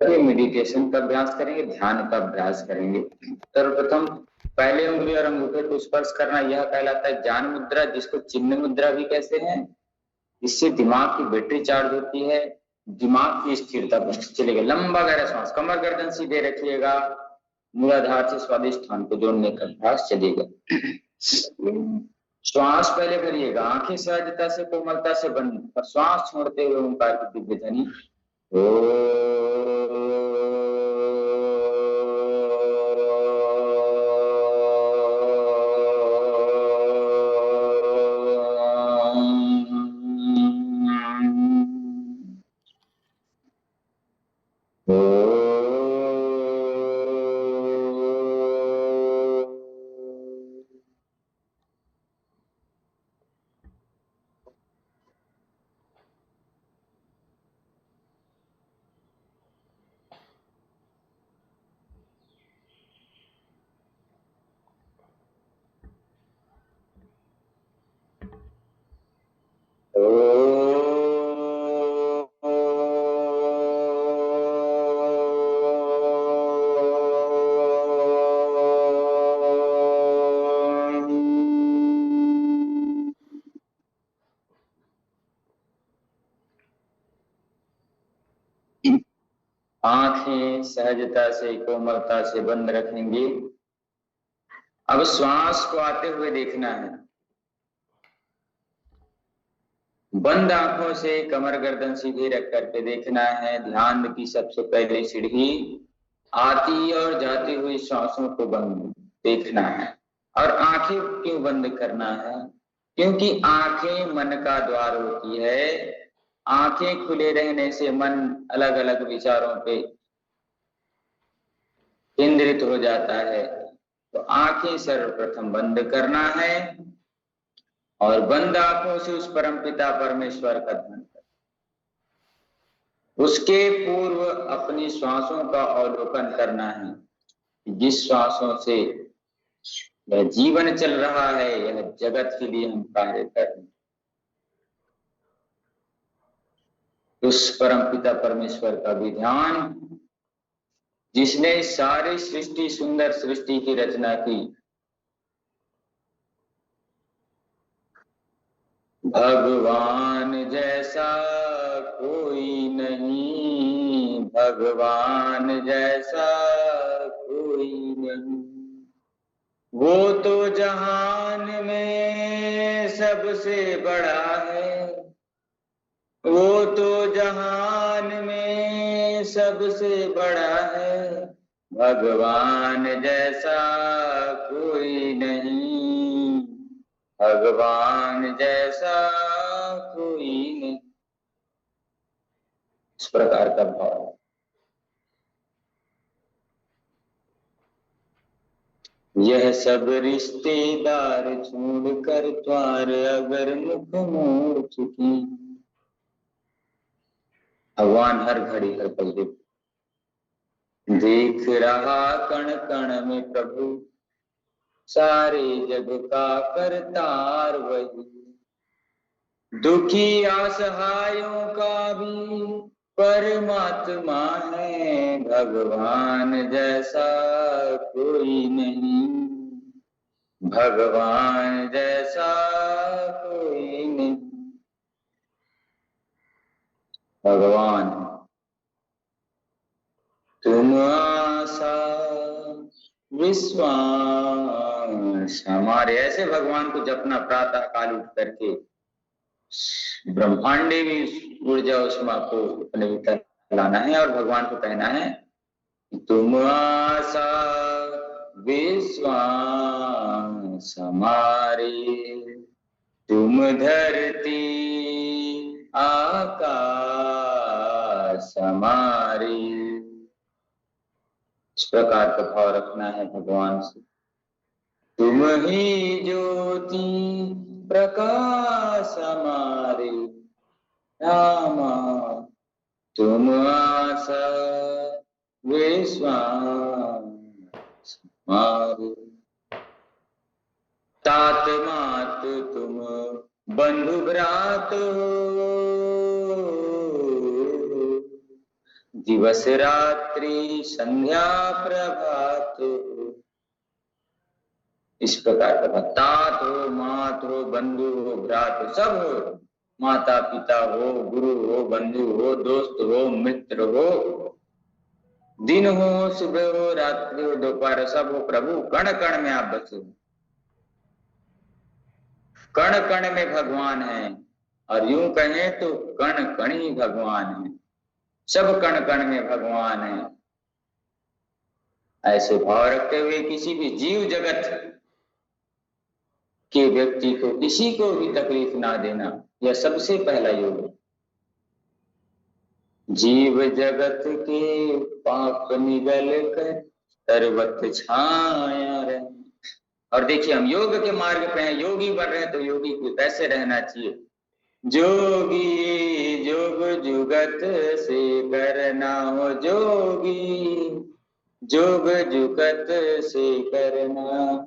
Meditation का अभ्यास करेंगे, ध्यान का अभ्यास करेंगे। सर्वप्रथम पहले उंगली और अंगूठे को स्पर्श करना, यह कहलाता है ज्ञान मुद्रा, जिसको चिन्ह मुद्रा भी कहते हैं। इससे दिमाग की बैटरी चार्ज होती है, दिमाग की स्थिरता बनी चलेगा। लंबा गहरा श्वास, कमर गर्दन सीधे रखिएगा, मूलाधार से स्वादिष्ट स्थान को जोड़ने का अभ्यास चलेगा। श्वास पहले भरिएगा, आंखें सहजता से कोमलता से बंद, और श्वास छोड़ते हुए ओंकार की दिव्य ध्वनि आंखें सहजता से कोमलता से बंद रखेंगे। अब श्वास को आते हुए देखना है। बंद आंखों से कमर गर्दन सीधे रख करके देखना है। ध्यान की सबसे पहले सीढ़ी आती और जाती हुई सांसों को बंद देखना है। और आंखें क्यों बंद करना है? क्योंकि आंखें मन का द्वार होती है। आंखें खुले रहने से मन अलग अलग विचारों पे केंद्रित हो जाता है। तो आंखें सर्वप्रथम बंद करना है और बंद आंखों से उस परमपिता परमेश्वर का ध्यान करना। उसके पूर्व अपनी श्वासों का अवलोकन करना है। जिस श्वासों से यह जीवन चल रहा है, यह जगत के लिए हम कार्य कर रहे हैं, उस परमपिता परमेश्वर का भी ध्यान, जिसने सारी सृष्टि, सुंदर सृष्टि की रचना की। भगवान जैसा कोई नहीं, भगवान जैसा कोई नहीं, वो तो जहान में सबसे बड़ा है, वो तो जहान में सबसे बड़ा है, भगवान जैसा कोई नहीं, भगवान जैसा कोई नहीं। इस प्रकार का भाव। यह सब रिश्तेदार छोड़कर द्वार अगर मुख मोड़ चुकी। भगवान हर घड़ी हर पल देख रहा कण कण में प्रभु, सारे जग का करतार वही, दुखी असहायों का भी परमात्मा है, भगवान जैसा कोई नहीं, भगवान जैसा कोई नहीं। भगवान तुम आशा विश्वास हमारे, ऐसे भगवान को जपना। प्रातः काल उठ करके ब्रह्मांडे भी ऊर्जा उष्मा को अपने भीतर लाना है और भगवान को कहना है तुम आशा विश्वास हमारे, तुम धरती आकाश हमारे। इस प्रकार का भाव रखना है भगवान से। तुम ही ज्योति प्रकाश हमारे रामा, तुम आशा विश्वास हमारे, तात मात तुम बंधु भ्रात हो, दिवस रात्रि संध्या प्रभात, इस प्रकार का तात हो, मात हो, बंधु हो, भ्रात हो, सब हो, माता पिता हो, गुरु हो, बंधु हो, दोस्त हो, मित्र हो, दिन हो, सुबह हो, रात्रि हो, दोपहर, सब हो प्रभु, कण कण में आप बसे, कण कण में भगवान है। और यूं कहें तो कण कण ही भगवान है, सब कण कण में भगवान है। ऐसे भाव रखते हुए किसी भी जीव जगत के व्यक्ति को, किसी को भी तकलीफ ना देना, यह सबसे पहला योग है। जीव जगत के पाप निगल कर सर्वत छाया रहे। और देखिए हम योग के मार्ग पे हैं, योगी बन रहे हैं, तो योगी को कैसे रहना चाहिए? जोगी जोग जुगत से करना हो, जोगी जोग जुगत से करना,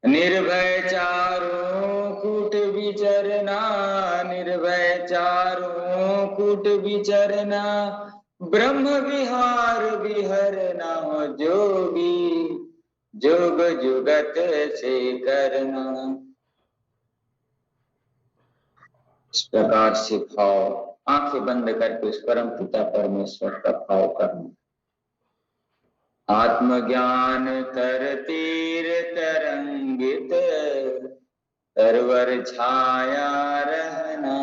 निर्भय चारों कूट विचरना, निर्भय चारों कूट विचरना, ब्रह्म विहार विहरना हो, जोगी जोग जुगत से करना। इस प्रकार से भाव, आंखें बंद करके उस परम पिता परमेश्वर का भाव करना। आत्मज्ञान तर तीर तरंगित, सरवर छाया रहना,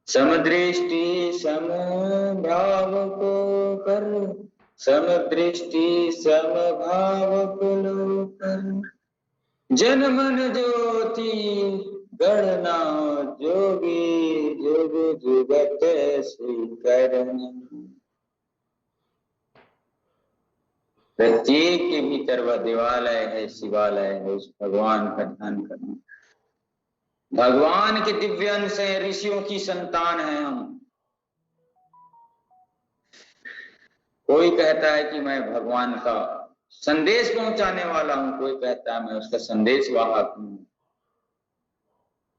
समदृष्टि समभाव को कर, समदृष्टि समभाव को लो कर, जन मन ज्योति गणना, जोगी जोग जुगत से करना। प्रत्येक के भीतर वह देवालय है, शिवालय है, उस भगवान का ध्यान करना। भगवान के दिव्य अंश है, ऋषियों की संतान है हम। कोई कहता है कि मैं भगवान का संदेश पहुंचाने वाला हूं, कोई कहता है मैं उसका संदेश वाहक हूं,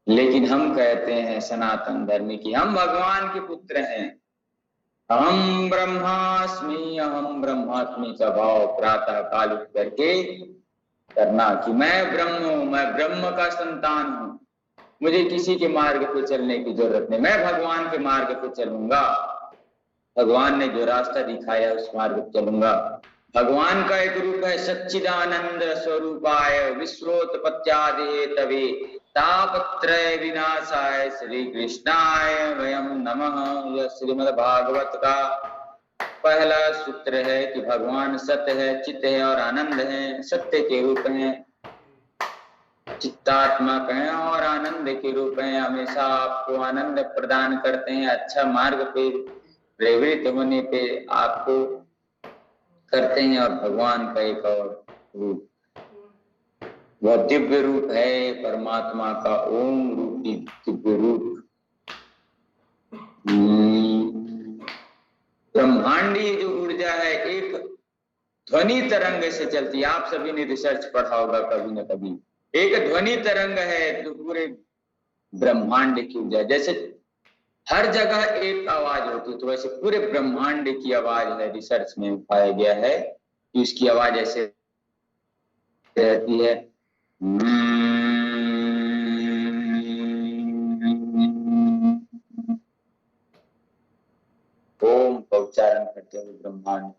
लेकिन हम कहते हैं सनातन धर्म की हम भगवान के पुत्र हैं। अहम ब्रह्मास्मि, अहम ब्रह्मास्मि का भाव प्रातः काल उठ करके करना कि मैं ब्रह्म हूं, मैं ब्रह्म का संतान हूं, मुझे किसी के मार्ग पे चलने की जरूरत नहीं, मैं भगवान के मार्ग पे चलूंगा, भगवान ने जो रास्ता दिखाया उस मार्ग पे चलूंगा। भगवान का एक रूप है सच्चिदानंद स्वरूपाय विश्वोत्पत्त्यादि तवे तापत्रय विनाशाय श्री कृष्णाय वयम नमः। यह श्रीमद् भागवत का पहला सूत्र है कि भगवान सत्य है, चित्त है और आनंद है। सत्य के रूप हैं, चित्तात्मक हैं और आनंद के रूप हैं, हमेशा आपको आनंद प्रदान करते हैं। अच्छा मार्ग पे प्रेरित होने पे आपको करते हैं। और भगवान का एक और रूप, वह दिव्य रूप है परमात्मा का ओम रूपी दिव्य रूप। ब्रह्मांडी जो ऊर्जा है एक ध्वनि तरंग से चलती है। आप सभी ने रिसर्च पढ़ा होगा कभी न कभी। एक ध्वनि तरंग है जो पूरे ब्रह्मांड की ऊर्जा, जैसे हर जगह एक आवाज होती है तो वैसे पूरे ब्रह्मांड की आवाज है। रिसर्च में पाया गया है कि उसकी आवाज ऐसे रहती है, ओम का उच्चारण करते हुए ब्रह्मांड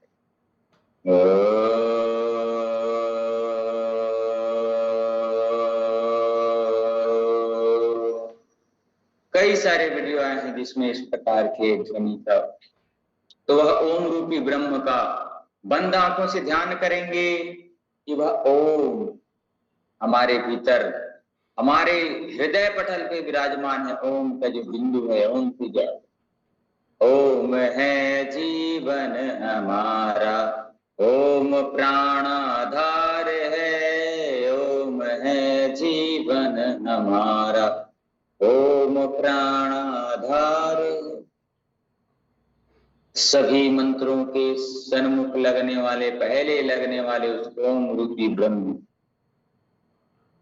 कई सारे वीडियो आए हैं जिसमें इस प्रकार के ध्वनि का, तो वह ओम रूपी ब्रह्म का बंद आंखों से ध्यान करेंगे कि वह ओम हमारे भीतर, हमारे हृदय पटल पे विराजमान है। ओम का जो बिंदु है, ओम की जय, ओम है जीवन हमारा, ओम प्राणाधार है, ओम है जीवन हमारा, ओम प्राणाधार। सभी मंत्रों के सन्मुख लगने वाले, पहले लगने वाले उस ओम रूपी ब्रह्म,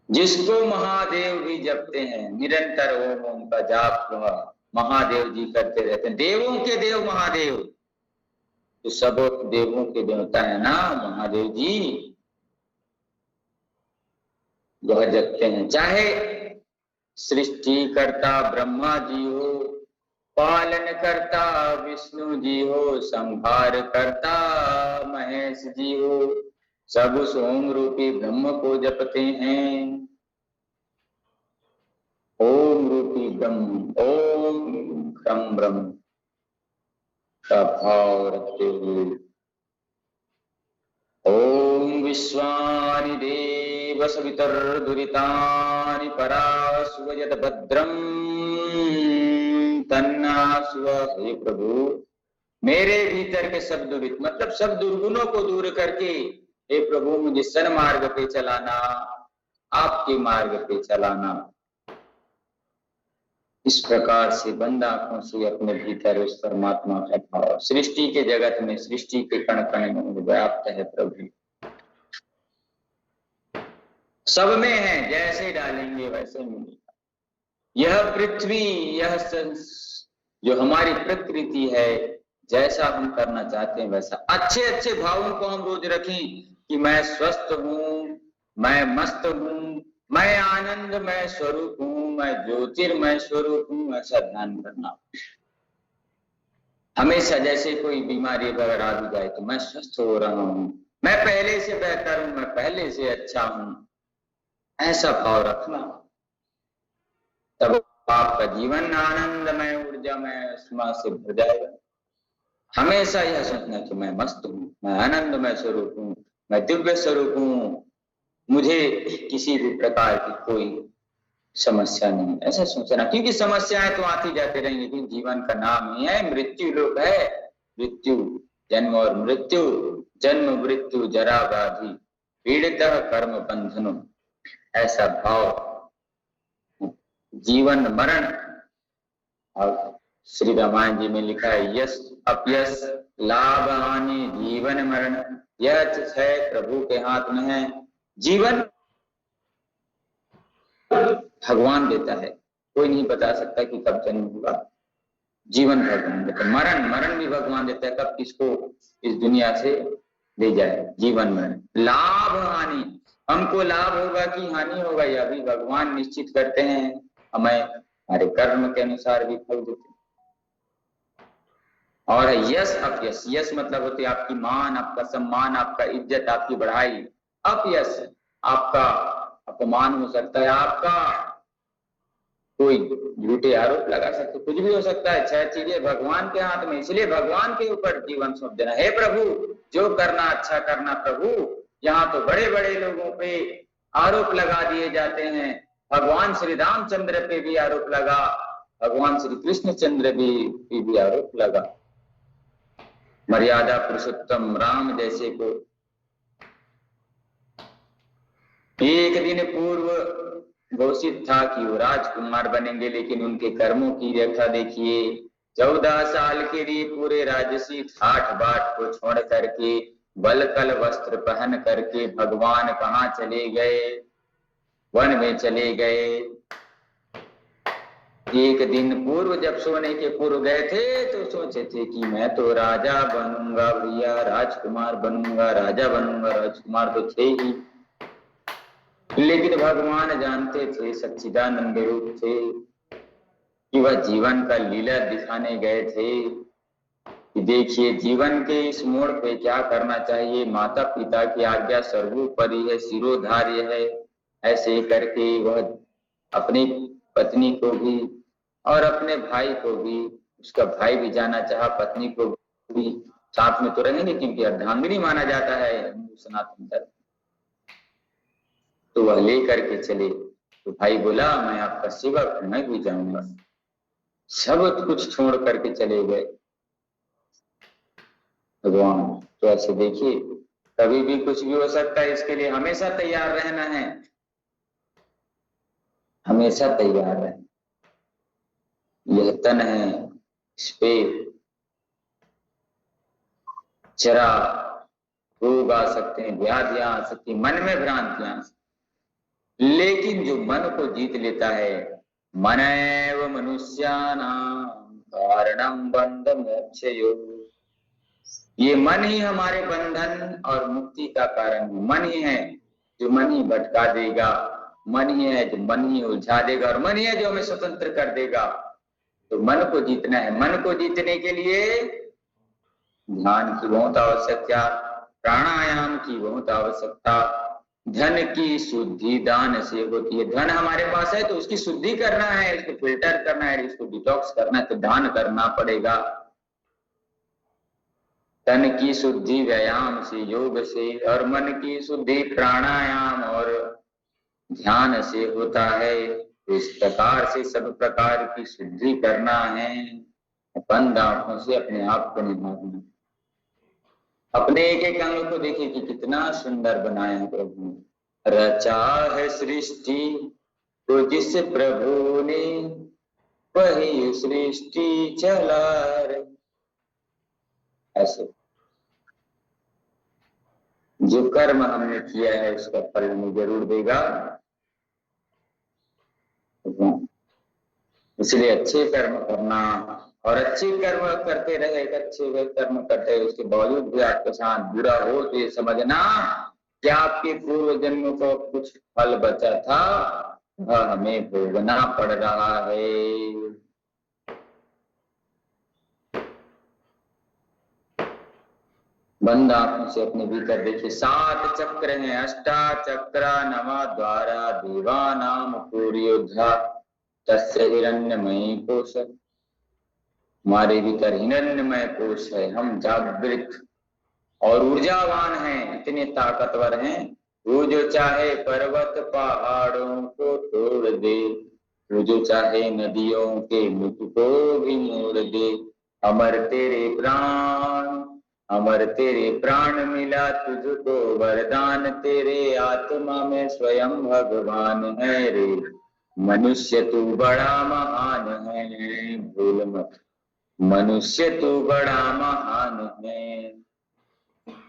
जिसको महादेव भी जपते हैं। निरंतर ओम ओम का जाप महादेव जी करते रहते हैं। देवों के देव महादेव, तो सब देवों के देवता है ना महादेव जी, वह जगते हैं। चाहे सृष्टि करता ब्रह्मा जी हो, पालन करता विष्णु जी हो, संहार करता महेश जी हो, सब उस ओम रूपी ब्रह्म को जपते हैं। ओम रूपी ब्रह्म, ओम क्रम ब्रह्म का भाव रखते हुए, ओम विश्वानि देव सवितर्दुरितानि परास्व यद भद्रम तन्नास्व। हे प्रभु, मेरे भीतर के सब दुरित मतलब सब दुर्गुणों को दूर करके हे प्रभु मुझे सन्मार्ग पे चलाना, आपके मार्ग पे चलाना। इस प्रकार से बंद आंखों से अपने भीतर उस परमात्मा का भाव सृष्टि के जगत में, सृष्टि के कण कण में व्याप्त है प्रभु, सब में है, जैसे डालेंगे वैसे मिलेगा। यह पृथ्वी, यह जो हमारी प्रकृति है, जैसा हम करना चाहते हैं वैसा। अच्छे अच्छे भावों को हम रोज रखें कि मैं स्वस्थ हूँ, मैं मस्त हूँ, मैं आनंदमय स्वरूप हूँ, मैं ज्योतिर्मय स्वरूप हूँ, ऐसा ध्यान करना। हमेशा जैसे कोई बीमारी वगैरह आ भी जाए तो मैं स्वस्थ हो रहा हूँ, मैं पहले से बेहतर हूँ, मैं पहले से अच्छा हूँ, ऐसा भाव रखना। तब आपका जीवन आनंदमय ऊर्जामय आत्मा से भर जाएगा। हमेशा यह सोचना कि मैं मस्त हूँ, मैं आनंदमय स्वरूप हूँ, मैं दिव्य स्वरूप हूँ, मुझे किसी भी प्रकार की कोई समस्या नहीं, ऐसा सोचना। क्योंकि समस्याएं तो आती जाती रहेंगी, लेकिन जीवन का नाम ही है मृत्यु लोक है। मृत्यु, जन्म और मृत्यु, जन्म मृत्यु जरा व्याधि पीड़ित कर्म बंधनो, ऐसा भाव। जीवन मरण, और श्री रामायण जी में लिखा है यश अपयश लाभ हानि जीवन मरण, यह है प्रभु के हाथ में है। जीवन भगवान देता है, कोई नहीं बता सकता कि कब जन्म होगा। जीवन भगवान देता है, मरण भी भगवान देता है, कब किसको इस दुनिया से ले जाए। जीवन मरण, लाभ हानि, हमको लाभ होगा कि हानि होगा यह भी भगवान निश्चित करते हैं। हमें हमारे कर्म के अनुसार भी फल देते हैं। और यश अपयश, यश मतलब होती है आपकी मान, आपका सम्मान, आपका इज्जत, आपकी बढ़ाई। अपयश आपका अपमान हो सकता है, आपका कोई झूठे आरोप लगा सकते, कुछ भी हो सकता है। छह चीजें भगवान के हाथ में, इसलिए भगवान के ऊपर जीवन सौंप देना। हे प्रभु, जो करना अच्छा करना प्रभु। यहाँ तो बड़े बड़े लोगों पे आरोप लगा दिए जाते हैं, भगवान श्री रामचंद्र पे भी आरोप लगा, भगवान श्री कृष्णचंद्र भी आरोप लगा। मर्यादा पुरुषोत्तम राम जैसे को एक दिन पूर्व घोषित था कि वो राजकुमार बनेंगे, लेकिन उनके कर्मों की रेखा देखिए। 14 साल के लिए पूरे राजसी ठाठ बाट को छोड़ करके, बलकल वस्त्र पहन करके भगवान कहाँ चले गए? वन में चले गए। एक दिन पूर्व जब सोने के पूर्व गए थे तो सोचे थे कि मैं तो राजा बनूंगा भैया, राजकुमार बनूंगा, राजा बनूंगा। राजकुमार तो थे ही, लेकिन भगवान जानते थे, सच्चिदानंद रूप थे, कि वह जीवन का लीला दिखाने गए थे कि देखिए जीवन के इस मोड़ पे क्या करना चाहिए। माता पिता की आज्ञा सर्वोपरि है, शिरोधार्य है। ऐसे करके वह अपनी पत्नी को भी और अपने भाई को भी, उसका भाई भी जाना चाहा, पत्नी को भी साथ में तो रहेंगे क्योंकि अर्धांगिनी माना जाता है हिंदू सनातन धर्म। तो वह लेकर के चले, तो भाई बोला मैं आपका सेवक हूं, मैं भी जाऊंगा। सब कुछ छोड़ करके चले गए भगवान। तो ऐसे देखिए, कभी भी कुछ भी हो सकता है, इसके लिए हमेशा तैयार रहना है, हमेशा तैयार रहना। यह तन है, इस पे जरा रोग आ सकते हैं, व्याधियां आ सकती, मन में भ्रांतियां आ सकती, लेकिन जो मन को जीत लेता है, मनैव मनुष्याणां कारणं बन्ध मोक्षयोः, ये मन ही हमारे बंधन और मुक्ति का कारण है। मन ही है जो मन ही भटका देगा, मन ही है जो मन ही उलझा देगा, और मन ही है जो हमें स्वतंत्र कर देगा। तो मन को जीतना है। मन को जीतने के लिए ध्यान की बहुत आवश्यकता, प्राणायाम की बहुत आवश्यकता, धन की शुद्धि दान से होती है। धन हमारे पास है तो उसकी शुद्धि करना है, इसको फिल्टर करना है, इसको डिटॉक्स करना है, तो दान करना पड़ेगा। तन की शुद्धि व्यायाम से, योग से, और मन की शुद्धि प्राणायाम और ध्यान से होता है। इस प्रकार से सब प्रकार की शुद्धि करना है। बंद आंखों से अपने आप को निभाना। अपने एक एक अंग को देखिए कि कितना सुंदर बनाया है प्रभु ने। रचा है सृष्टि तो जिस प्रभु ने, वही सृष्टि चला रही। ऐसे जो कर्म हमने किया है उसका फल हमें जरूर देगा। इसलिए अच्छे कर्म करना, और अच्छे कर्म करते रहे, अच्छे कर्म करते रहे, उसके बावजूद भी आपके साथ बुरा हो तो ये समझना कि आपके पूर्व जन्म को कुछ फल बचा था, वह हमें भोगना पड़ रहा है। बंद आंखों से अपने भीतर देखिए, 7 चक्र हैं, अष्टा चक्रा नवा द्वारा देवानाम पूर्योद्धा तस्य हिरण्यमयी कोश। हमारे भीतर हिरण्यमय कोश है। हम जागृत और ऊर्जावान हैं, इतने ताकतवर हैं। वो जो चाहे पर्वत पहाड़ों को तोड़ दे, वो जो चाहे नदियों के मुख को भी मोड़ दे। अमर तेरे प्राण, अमर तेरे प्राण मिला तुझको वरदान, तेरे आत्मा में स्वयं भगवान है रे। मनुष्य तू बड़ा महान है, भूल मत, मनुष्य तू बड़ा महान है।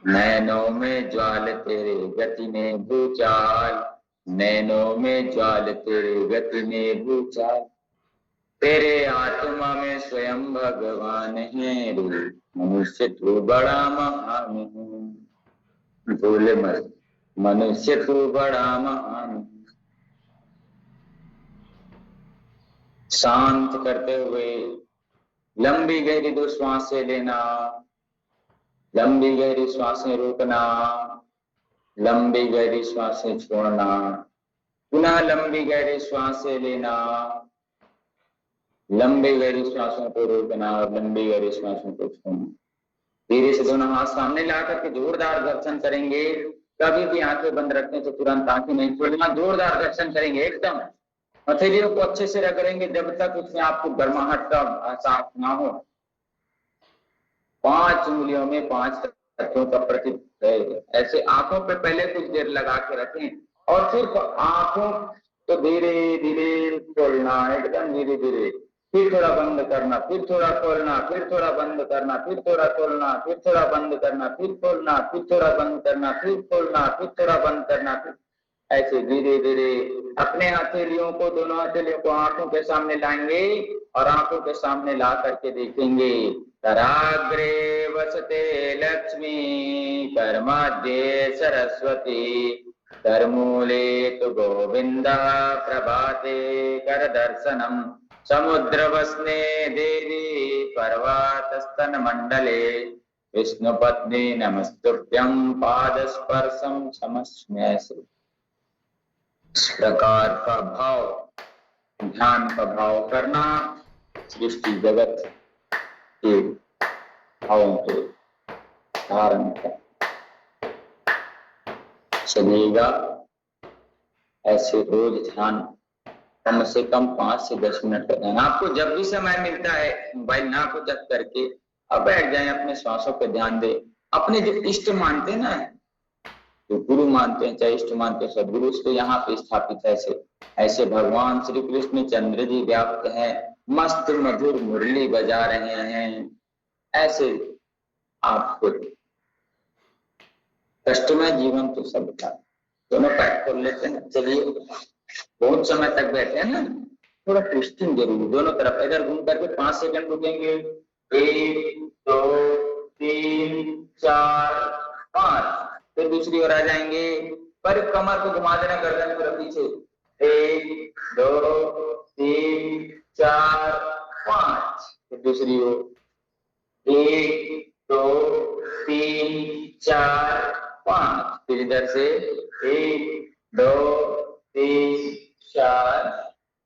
नैनों में ज्वाल तेरे गति ने भूचाल, नैनों में ज्वाल तेरे गति ने भूचाल, तेरे आत्मा में स्वयं भगवान है रे। मनुष्य तू बड़ा महान है, भूल मत, मनुष्य तू बड़ा महान। शांत करते हुए लंबी गहरी 2 श्वासें लेना, लंबी गहरी श्वासें रोकना, लंबी गहरी श्वासें छोड़ना, पुनः लंबी गहरी श्वासें लेना, लंबी गहरी श्वासों को रोकना और लंबी गहरी श्वासों को छोड़ना। धीरे से दोनों हाथ सामने ला करके जोरदार घर्षण करेंगे। कभी भी आंखें बंद रखें तो तुरंत आंखें नहीं खोलना, जोरदार घर्षण करेंगे, एकदम हथेलियों को अच्छे से रगड़ेंगे जब तक उसमें आपको गर्माहट का एहसास ना हो। 5 उंगलियों में 5 तत्वों का प्रतीक है। ऐसे आंखों पे पहले कुछ देर लगा के रखें और फिर आंखों तो धीरे धीरे खोलना, एकदम धीरे धीरे, फिर थोड़ा बंद करना, फिर थोड़ा खोलना, फिर थोड़ा बंद करना, फिर थोड़ा खोलना, फिर थोड़ा बंद करना, फिर खोलना, फिर थोड़ा बंद करना, फिर खोलना, फिर थोड़ा बंद करना, फिर ऐसे धीरे धीरे अपने हथेलियों को, दोनों हथेलियों को आंखों के सामने लाएंगे और आंखों के सामने ला करके देखेंगे। कराग्रे वसते लक्ष्मी, कर्माध्ये सरस्वती, करमूले तु गोविंद, प्रभाते कर दर्शनम, समुद्र वसने देवी, पर्वतस्तन मंडले, विष्णु पत्नी नमस्तुभ्यं, पाद स्पर्शम क्षमस्म्यसे। इस प्रकार का भाव, ध्यान का भाव करना, सृष्टि जगत के भावों को धारण कर चलेगा। ऐसे रोज ध्यान कम से कम 5 से 10 मिनट करना। आपको जब भी समय मिलता है मोबाइल ना को जब करके अब बैठ जाए, अपने श्वासों पर ध्यान दे। अपने जो इष्ट मानते हैं ना, जो गुरु मानते हैं, चाहे इष्ट मानते हैं, सदगुरु, उसको यहाँ पे स्थापित है। ऐसे ऐसे भगवान श्री कृष्ण चंद्र जी व्याप्त हैं, मस्त मधुर मुरली बजा रहे हैं। ऐसे आपको कष्टमय जीवन तो सब था। दोनों पैर खोल लेते हैं। चलिए, बहुत समय तक बैठे हैं ना, थोड़ा ट्विस्टिंग जरूरी, दोनों तरफ इधर घूम करके 5 सेकंड रुकेंगे। 1 2 3 4 5। फिर दूसरी ओर आ जाएंगे, पर कमर को घुमा देना, गर्दन पूरा पीछे। 1 2 3 4 5। फिर दूसरी ओर 1 2 3 4 5। फिर इधर से 1 2 3 4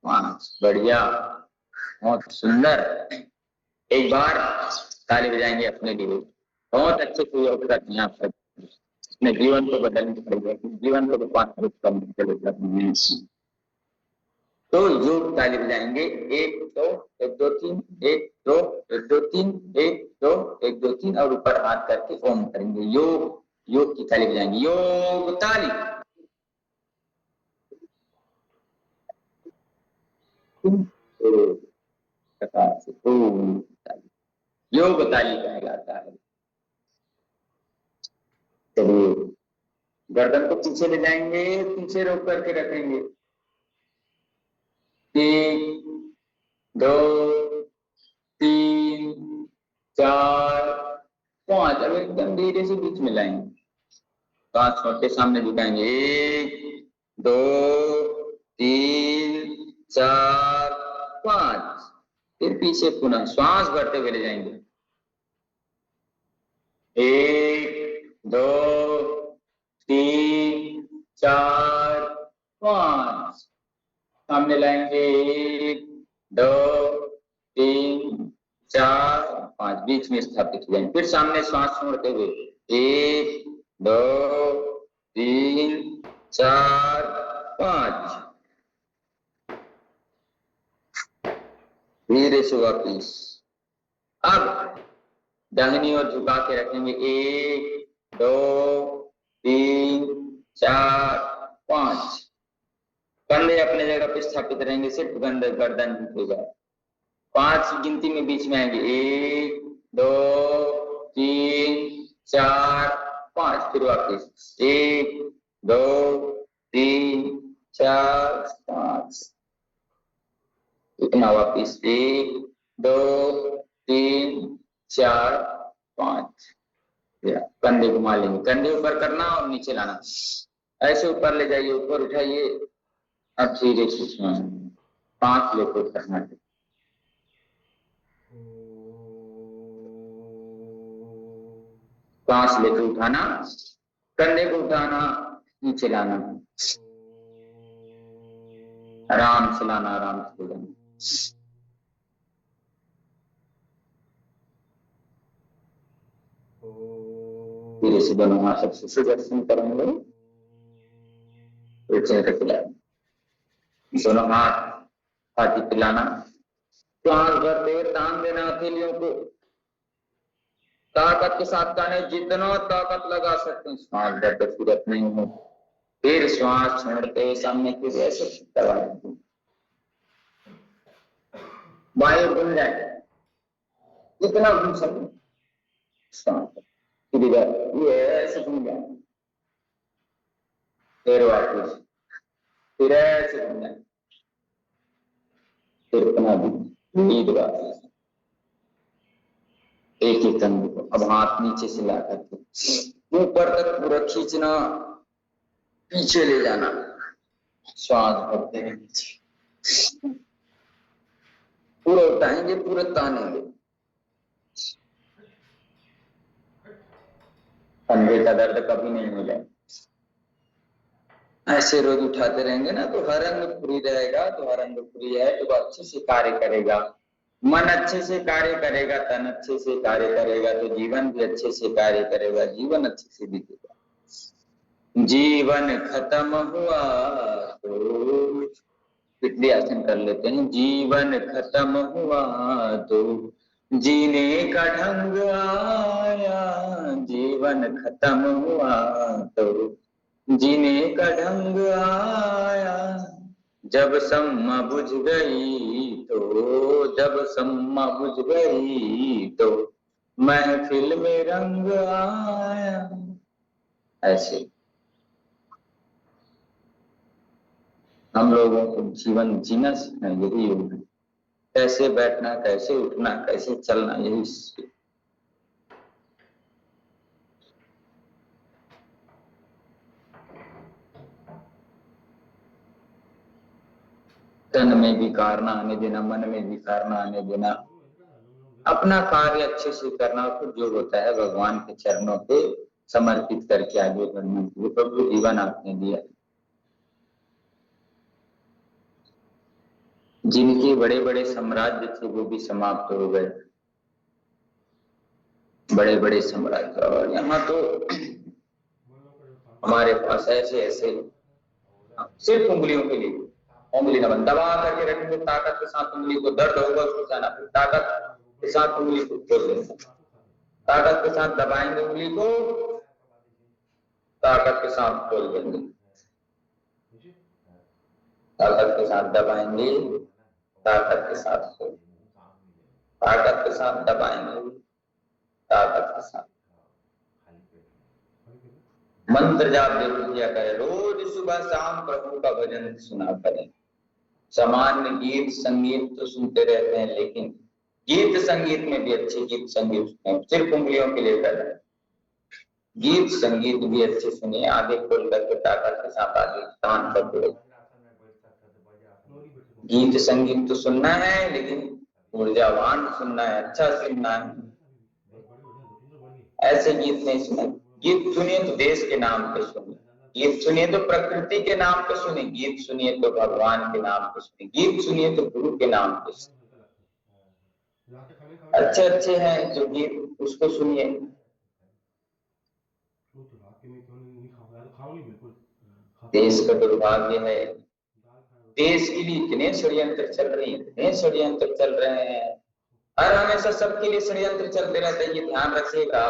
5। बढ़िया, बहुत सुंदर। एक बार ताली बजाएंगे अपने लिए। बहुत अच्छे से योग करते हैं आप सब, अपने जीवन को बदलने पड़ेगा, जीवन को रूपांतरित करने के लिए। तो योग ताली बजाएंगे, 1 2 1 2 3 1 2 1 2 3 1 2 1 2 3, और ऊपर हाथ करके ओम करेंगे। योग, योग की ताली बजाएंगे, योग ताली। प्रकार से योग ताली कहा जाता है। चलिए, गर्दन को पीछे ले जाएंगे, पीछे रोक करके रखेंगे। 1 2 3 4 5। अब एकदम धीरे से बीच में लाएंगे, हाथ छोटे सामने झुकाएंगे। 1 2 3 4 5। फिर पीछे पुनः श्वास भरते हुए ले जाएंगे। 1 2 3 4 5। सामने लाएंगे, 1 2 3 4 5। बीच में स्थापित हो जाएंगे। फिर सामने श्वास छोड़ते हुए 1 2 3 4 5। धीरे से वापिस। अब दाहिनी ओर झुका के रखेंगे। 1 2 3 4 5। कंधे अपने जगह पे स्थापित रहेंगे, सिर्फ गर्दन झुकेगा। 5 गिनती में बीच में आएंगे। 1 2 3 4 5। फिर वापिस 1 2 3 4 5। इतना वापिस 1 2 3 4 5। कंधे घुमा लेंगे, कंधे ऊपर करना और नीचे लाना। ऐसे ऊपर ले जाइए, ऊपर उठाइए। अब धीरे से 5 लेकर करना है। सांस लेकर उठाना, कंधे को उठाना, नीचे लाना, आराम से लाना, आराम से लाना। धीरे से दोनों हाथ सबसे सुदर्शन करेंगे। दोनों हाथ छाती पिलाना, श्वास भरते हुए तान देना हथेलियों को, ताकत के साथ ताने, जितना ताकत लगा सकते हैं। श्वास भरते सूरत नहीं हो, फिर श्वास छोड़ते हुए सामने की ऐसे दबा दें, वायु घूम जाए, जितना घूम सके ये ऐसे घूम जाए। फिर वापस, फिर ऐसे घूम जाए, फिर अपना भी वापस। एक एक कंधे को अब हाथ नीचे से ला करके ऊपर तक पूरा खींचना, पीछे ले जाना, श्वास भरते हैं पीछे, पूरा उठाएंगे, पूरा तानेंगे। कंधे का दर्द कभी नहीं हो जाए। ऐसे रोज उठाते रहेंगे ना तो हर अंग फ्री रहेगा। तो हर अंग फ्री है तो अच्छे से कार्य करेगा, मन अच्छे से कार्य करेगा, तन अच्छे से कार्य करेगा, तो जीवन भी अच्छे से कार्य करेगा, जीवन अच्छे से बीतेगा। जीवन खत्म हुआ तो पिछले आसन कर लेते हैं। जीवन खत्म हुआ तो जीने का ढंग आया, जीवन खत्म हुआ तो जीने का ढंग आया। जब सम्मा बुझ गई तो, जब सम्मा बुझ गई तो महफिल में रंग आया। ऐसे हम लोगों को जीवन जीना सीखना, यही योग है। कैसे बैठना, कैसे उठना, कैसे चलना, यही तन में विकार ना आने देना, मन में विकार ना आने देना, अपना कार्य अच्छे से करना, तो जो होता है भगवान के चरणों पे समर्पित करके आगे बढ़ना। वो प्रभु जीवन आपने दिया। जिनके बड़े बड़े साम्राज्य थे वो भी समाप्त हो गए, बड़े बड़े साम्राज्य। और यहाँ तो हमारे पास ऐसे ऐसे सिर्फ उंगलियों के लिए उंगली न दबा करके रखेंगे, ताकत के साथ उंगली को, दर्द होगा उसको जाना, फिर ताकत के साथ उंगली को खोल देंगे, ताकत के साथ दबाएंगे उंगली को, ताकत के साथ खोल देंगे, ताकत के साथ दबाएंगे, ताकत के साथ खोल, ताकत के साथ दबाएंगे, ताकत के साथ। मंत्र जाप जरूर किया करें, रोज सुबह शाम प्रभु का भजन सुना करें। सामान्य गीत संगीत तो सुनते रहते हैं, लेकिन गीत संगीत में भी अच्छे गीत संगीत सुने, सिर्फ उंगलियों के लिए कर रहे हैं। गीत संगीत भी अच्छे सुनिए, आगे खोल करके ताकत के साथ आगे कान पकड़े। गीत संगीत तो सुनना है, लेकिन ऊर्जावान सुनना है, अच्छा सुनना है। ऐसे गीत नहीं सुने। गीत सुनिए तो देश के नाम पे सुनिए, गीत सुनिए तो प्रकृति के नाम पे सुनिए, गीत सुनिए तो भगवान के नाम पे सुनिए, गीत सुनिए तो गुरु के नाम पे सुनिए। अच्छे अच्छे हैं जो गीत, उसको सुनिए। देश का दुर्भाग्य है, देश के लिए इतने षड्यंत्र चल रहे हैं, इतने षड्यंत्र चल रहे हैं, हर हमेशा सबके लिए षड्यंत्र चलते रहते हैं। ये ध्यान रखिएगा,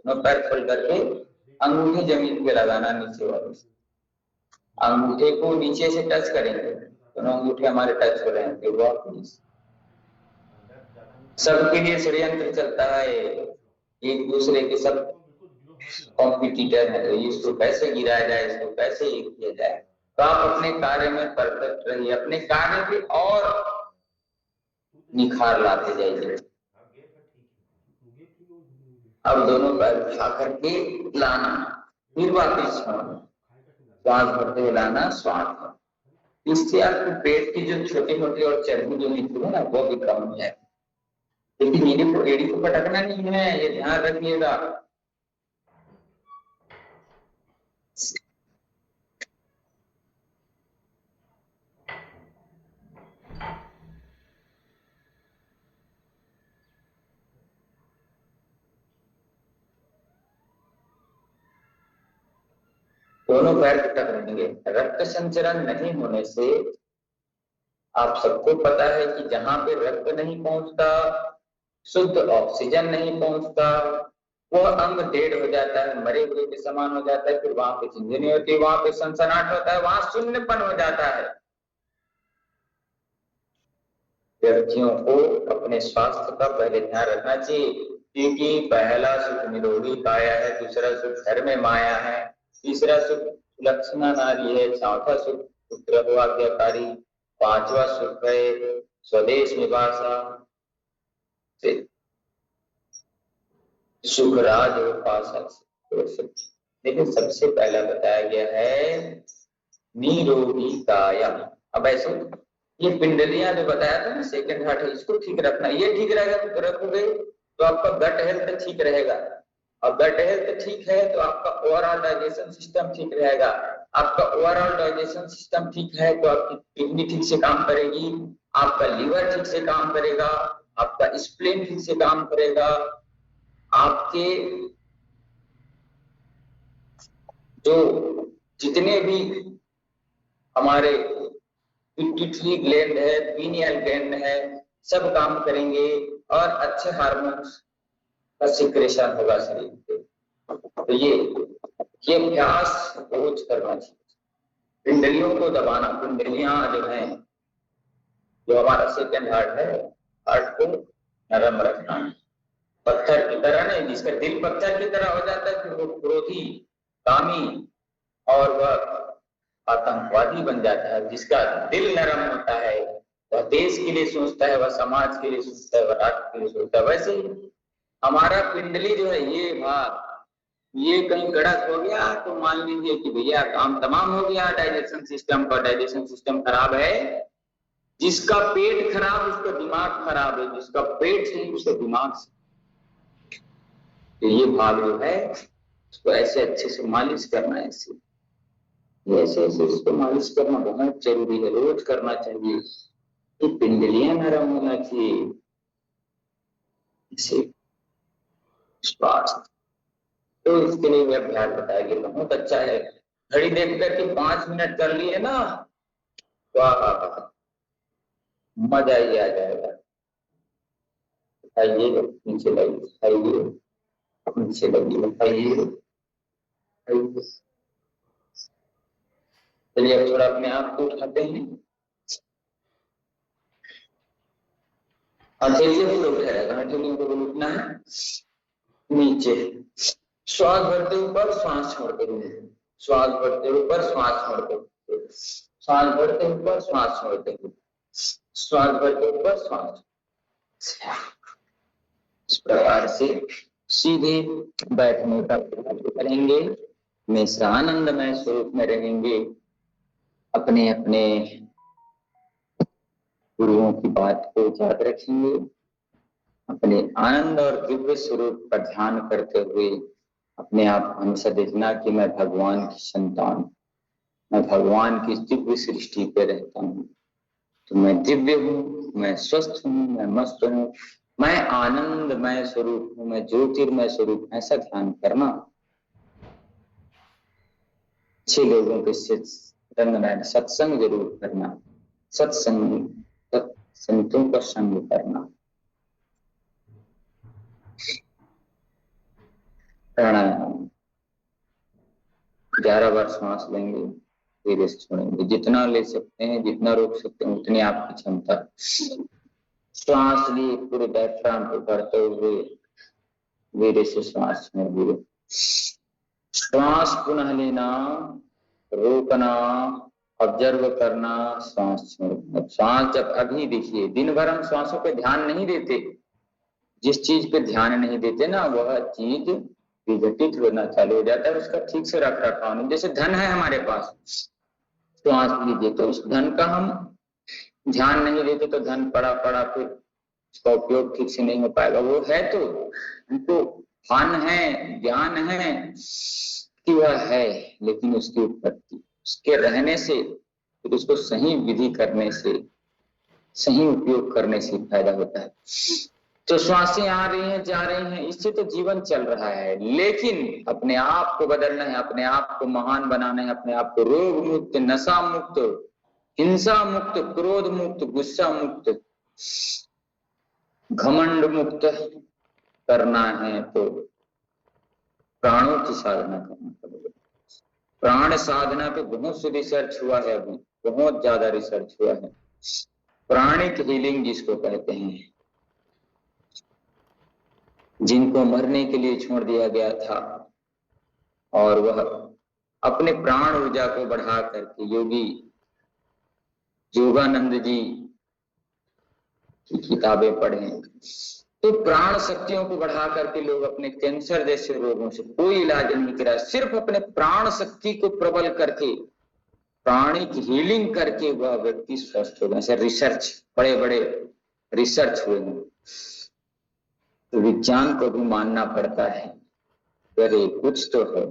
पैर खोल करके अंगूठे जमीन पे लगाना, नीचे वाले अंगूठे को नीचे से टच करेंगे, दोनों अंगूठे हमारे टच हो रहे हैं। सबके लिए षड्यंत्र चलता है, एक दूसरे के सब कॉम्पिटिटर है, इसको कैसे गिराया जाए, इसको कैसे ये किया जाए। तो आप अपने कार्य में परफेक्ट रहिए, अपने कार्य पे और निखार लाते जाइए। अब दोनों पैर उठा करके लाना, फिर वापिस श्वास भरते हुए लाना, श्वास। इससे आपको पेट की जो छोटी मोटी और चर्बी जो निकली है ना, वो भी कम हो जाए। लेकिन एड़ी को पटकना नहीं है, ये ध्यान रखिएगा। दोनों पैर पटक रहेंगे। रक्त संचरण नहीं होने से आप सबको पता है कि जहां पे रक्त नहीं पहुंचता, शुद्ध ऑक्सीजन नहीं पहुंचता, वह अंग डेड हो जाता है, मरे हुए के समान हो जाता है। फिर वहां पे जिंदगी नहीं होती, वहां पे सनसनाहट होता है, वहां शून्यपन हो जाता है। व्यक्तियों को अपने स्वास्थ्य का पहले ध्यान रखना चाहिए, क्योंकि पहला सुख निरोगी काया है, दूसरा सुख घर में माया है, तीसरा सुख लक्षणा नारी है, चौथा सुख पुत्र हो आज्ञाकारी, पांचवा सुख है स्वदेश निवासा, सुखराज उपासक। लेकिन सबसे पहला बताया गया है निरोगी काया। अब ऐसे ये पिंडलियां जो बताया था ना, सेकंड हार्ट है, इसको ठीक रखना। ये ठीक रहेगा तो रखोगे तो आपका गट हेल्थ ठीक रहेगा, और गट हेल्थ ठीक है तो आपका ओवरऑल डाइजेशन सिस्टम ठीक रहेगा। आपका ओवरऑल डाइजेशन सिस्टम ठीक है तो आपकी किडनी ठीक से काम करेगी, आपका लीवर ठीक से काम करेगा, आपका स्प्लीन ठीक से काम करेगा, आपके जो जितने भी हमारे पिट्यूटरी ग्लैंड है, पीनियल ग्लैंड है, सब काम करेंगे और अच्छे हार्मोन्स का सिक्रेशन होगा शरीर पे। तो ये अभ्यास रोज करना चाहिए। पिंडलियों को दबाना, पिंडलियां जो है, जो हमारा सेकंड हार्ट है, हार्ट को नरम रखना, पत्थर की तरह नहीं। जिसका दिल पत्थर की तरह हो जाता है फिर वो क्रोधी, कामी और वह आतंकवादी बन जाता है। जिसका दिल नरम होता है वह देश के लिए सोचता है, वह समाज के लिए सोचता है, वह राष्ट्र के लिए सोचता है। वैसे ही हमारा पिंडली जो है, ये भाग ये कहीं गड़क हो गया तो मान लीजिए कि भैया काम तमाम हो गया, डाइजेशन सिस्टम का। डाइजेशन सिस्टम खराब है जिसका पेट खराब उसका दिमाग खराब है, जिसका पेट सही उसका दिमाग सही। तो ये भाग जो है उसको ऐसे अच्छे से मालिश करना है, ऐसे ऐसे ऐसे उसको मालिश करना बहुत जरूरी है, रोज करना चाहिए। ये पिंडलियां नरम होना चाहिए, ऐसे स्वास्थ्य। तो इसके लिए अभ्यास बताया गया, बहुत अच्छा है। घड़ी देख करके 5 मिनट कर लिए ना, वाह मजा ही आ जाएगा। आइए नीचे लगिए, आइए नीचे लगिए, आइए। चलिए अब थोड़ा अपने आप को उठाते हैं, हथेलियों को उठा रहेगा, हथेलियों को उठना है नीचे। श्वास भरते ऊपर, श्वास छोड़ते हुए, श्वास भरते ऊपर, श्वास छोड़ते हुए, श्वास भरते ऊपर, श्वास छोड़ते हुए, श्वास भरते ऊपर, श्वास। इस प्रकार से सीधे बैठने का प्रयास करेंगे, हमेशा आनंदमय स्वरूप में रहेंगे, अपने अपने गुरुओं की बात को याद रखेंगे, अपने आनंद और दिव्य स्वरूप का ध्यान करते हुए अपने आप हमेशा देखना कि मैं भगवान की संतान, मैं भगवान की दिव्य सृष्टि पे रहता हूँ, तो मैं दिव्य हूँ, मैं स्वस्थ हूँ, मैं मस्त हूँ, मैं आनंदमय स्वरूप हूँ, मैं ज्योतिर्मय स्वरूप, ऐसा ध्यान करना। अच्छे लोगों के सत्संग जरूर करना, संतों का संग करना। प्राणायाम 11 बार सांस लेंगे, धीरे से छोड़ेंगे, जितना ले सकते हैं, जितना रोक सकते हैं उतनी आपकी क्षमता। श्वास लिए पूरे डायफ्राम को करते हुए धीरे से श्वास छोड़िए, श्वास पुनः लेना, रोकना, ऑब्जर्व करना, श्वास छोड़ना। श्वास जब अभी देखिए, दिन भर हम श्वासों पे ध्यान नहीं देते, जिस चीज पे ध्यान नहीं देते ना वह चीज विघटित होना चालू हो जाता है, उसका ठीक से रख रखाव नहीं। जैसे धन है हमारे पास, श्वास लीजिए तो उस धन का हम ध्यान नहीं देते तो धन पड़ा पड़ा फिर उसका उपयोग ठीक से नहीं हो पाएगा। वो है तो हमको भान है, ज्ञान है कि वह है, लेकिन उसकी उत्पत्ति, उसके रहने से, फिर उसको सही विधि करने से, सही उपयोग करने से फायदा होता है। तो श्वासें आ रही हैं, जा रही हैं, इससे तो जीवन चल रहा है, लेकिन अपने आप को बदलना है, अपने आप को महान बनाना है, अपने आप को रोग मुक्त, नशा मुक्त, हिंसा मुक्त, क्रोध मुक्त, गुस्सा मुक्त, घमंड मुक्त करना है तो प्राणों की साधना करना पड़ेगा। प्राण साधना पे बहुत से रिसर्च हुआ है, अभी बहुत ज्यादा रिसर्च हुआ है। प्राणिक हीलिंग जिसको कहते हैं, जिनको मरने के लिए छोड़ दिया गया था और वह अपने प्राण ऊर्जा को बढ़ा करके, योगी योगानंद जी की किताबें पढ़ें तो प्राण शक्तियों को बढ़ा करके लोग अपने कैंसर जैसे रोगों से कोई इलाज नहीं करा, सिर्फ अपने प्राण शक्ति को प्रबल करके, प्राणिक हीलिंग करके वह व्यक्ति स्वस्थ हो गया। ऐसे रिसर्च, बड़े बड़े रिसर्च हुए हैं, तो विज्ञान को भी मानना पड़ता है, अरे कुछ तो है।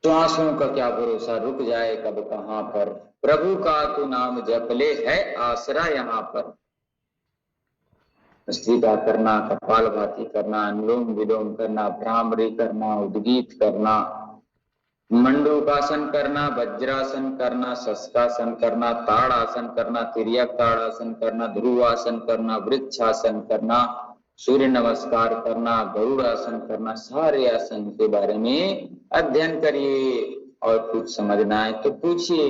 श्वासों का क्या भरोसा, रुक जाए कब कहां पर, प्रभु का तू नाम जप ले, है आसरा यहाँ पर। भस्त्रिका करना, कपालभाति करना, अनुलोम विलोम करना, भ्रामरी करना, उद्गीत करना, मंडूकासन करना, वज्रासन करना, शस्कासन करना, ताड़ासन करना, तिर्यक ताड़ासन करना, ध्रुवासन करना, वृक्षासन करना, सूर्य नमस्कार करना, गरुड़ासन करना, सारे आसन के बारे में अध्ययन करिए और कुछ समझना है तो पूछिए।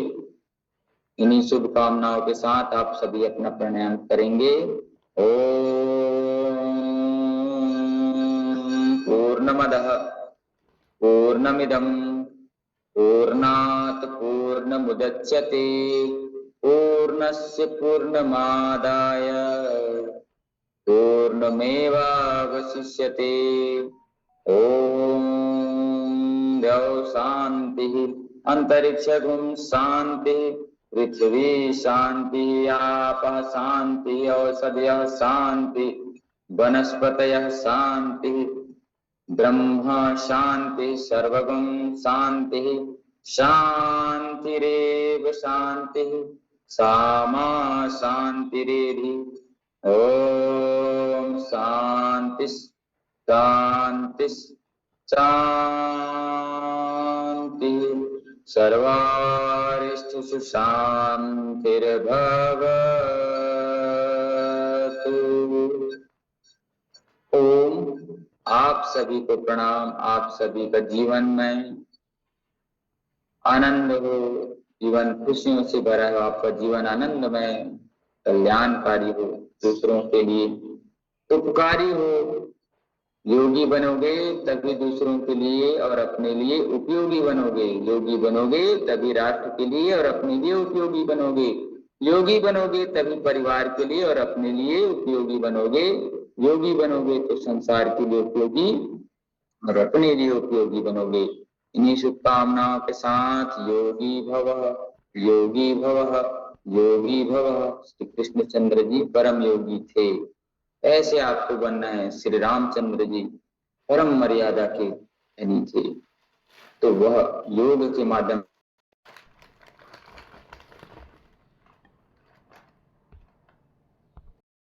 इन्हीं शुभकामनाओं के साथ आप सभी अपना प्राणायाम करेंगे। ओम पूर्णमदः पूर्णमिदं पूर्णात् पूर्णमुदच्यते पूर्णस्य पूर्णमादाय पूर्णमेवावशिष्यते। ओम द्यौ शांति अंतरिक्षगुम शांति, पृथ्वी शांति, आपः शांति, औषधयः शांति, वनस्पतयः शांति, ब्रह्म शांति, सर्वगुण शांति, शांतिरेव शांति, सामा शांतिरेधि। ओम शांति शांति शांति, सर्वारिष्टु शांतिर्भवतु। ओम। आप सभी को प्रणाम। आप सभी का जीवन में आनंद हो, जीवन खुशियों से भरा हो, आपका जीवन आनंदमय कल्याणकारी हो, दूसरों के लिए उपकारी हो। योगी बनोगे तभी दूसरों के लिए और अपने लिए उपयोगी बनोगे। योगी बनोगे तभी राष्ट्र के लिए और अपने लिए उपयोगी बनोगे। योगी बनोगे तभी परिवार के लिए और अपने लिए उपयोगी बनोगे। योगी बनोगे तो संसार के लिए उपयोगी और अपने लिए उपयोगी बनोगे। इन्हीं शुभकामनाओं के साथ योगी भव, योगी भव, योगी भव। श्री कृष्णचंद्र जी परम योगी थे, ऐसे आपको बनना है। श्री रामचंद्र जी परम मर्यादा के धनी थे, तो वह योग के माध्यम